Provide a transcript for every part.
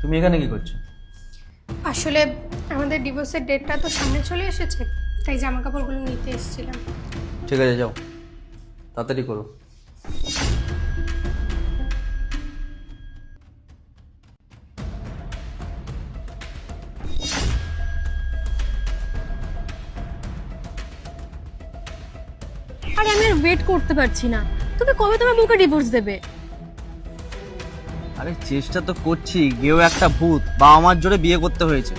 তুমি এখানে কি করছো? আসলে আমাদের ডিভোর্সের ডেটটা তো সামনে চলে এসেছে, তাই জামা কাপড়গুলো নিতে এসেছিলাম। ঠিক আছে, যাও, তাড়াতাড়ি করো। আরে আমি আর ওয়েট করতে পারছি না। তুমি কবে তোমার বউকে ডিভোর্স দেবে? আরে চেষ্টা তো করছি, গেও একটা ভূত, বাবা মার জোরে বিয়ে করতে হয়েছে।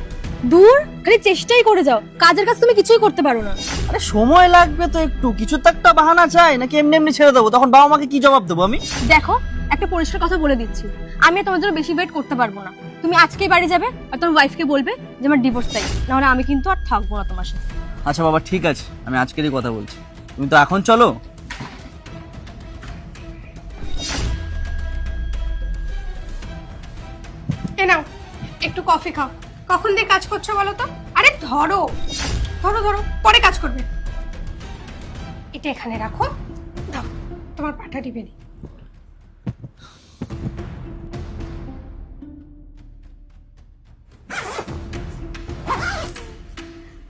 দূর, খালি চেষ্টাই করে যাও, কাজের কাজ তুমি কিছুই করতে পারো না। আরে সময় লাগবে তো একটু, কিছু তো একটা বাহানা চাই, নাকি এমনি এমনি ছেড়ে দেবো? তখন বাবা মাকে কি জবাব দেবো আমি? দেখো, একটা পরিষ্কার কথা বলে দিচ্ছি, আমি আর তোমার জন্য বেশি ওয়েট করতে পারবো না। তুমি আজকেই বাড়ি যাবে আর তোমার ওয়াইফকে বলবে যে আমার ডিভোর্স চাই, নাহলে আমি কিন্তু আর থাকবো না তোমার সাথে। আচ্ছা বাবা, ঠিক আছে, আমি আজকেরই কথা বলছি। তুমি তো এখন চলো। এ নাও, একটু কফি খাও। কখন দিয়ে কাজ করছো বলো তো? আরে ধরো ধরো ধরো, পরে কাজ করবে। এটা এখানে রাখো, দাও তোমার পাটা টিপে দিই।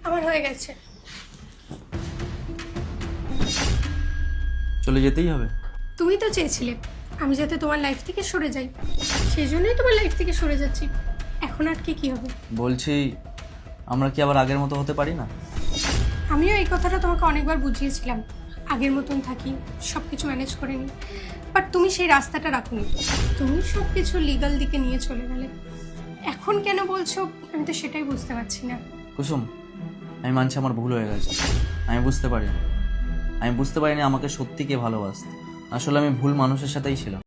আমার হয়ে গেছে। চলে যেতেই হবে? তুমি তো চেয়েছিলে আমি যাতে তোমার লাইফ থেকে সরে যাই, সেই জন্যই তোমার লাইফ থেকে সরে যাচ্ছি। এখন আর কি হবে? বলছি, আমরা কি আবার আগের মতো হতে পারি না? আমিও এই কথাটা তোমাকে অনেকবার বুঝিয়েছিলাম, আগের মতন থাকি, সব কিছু ম্যানেজ করে নিই। বাট তুমি সেই রাস্তাটা রাখোনি, তুমি সব কিছু লিগাল দিকে নিয়ে চলে গেলে। এখন কেন বলছো আমি তো সেটাই বুঝতে পারছি না। কুসুম, আমি মানছি আমার ভুল হয়ে গেছে। আমি বুঝতে পারিনি আমাকে সত্যি কে ভালোবাসত। আসলে আমি ভুল মানুষের সাথেই ছিলাম।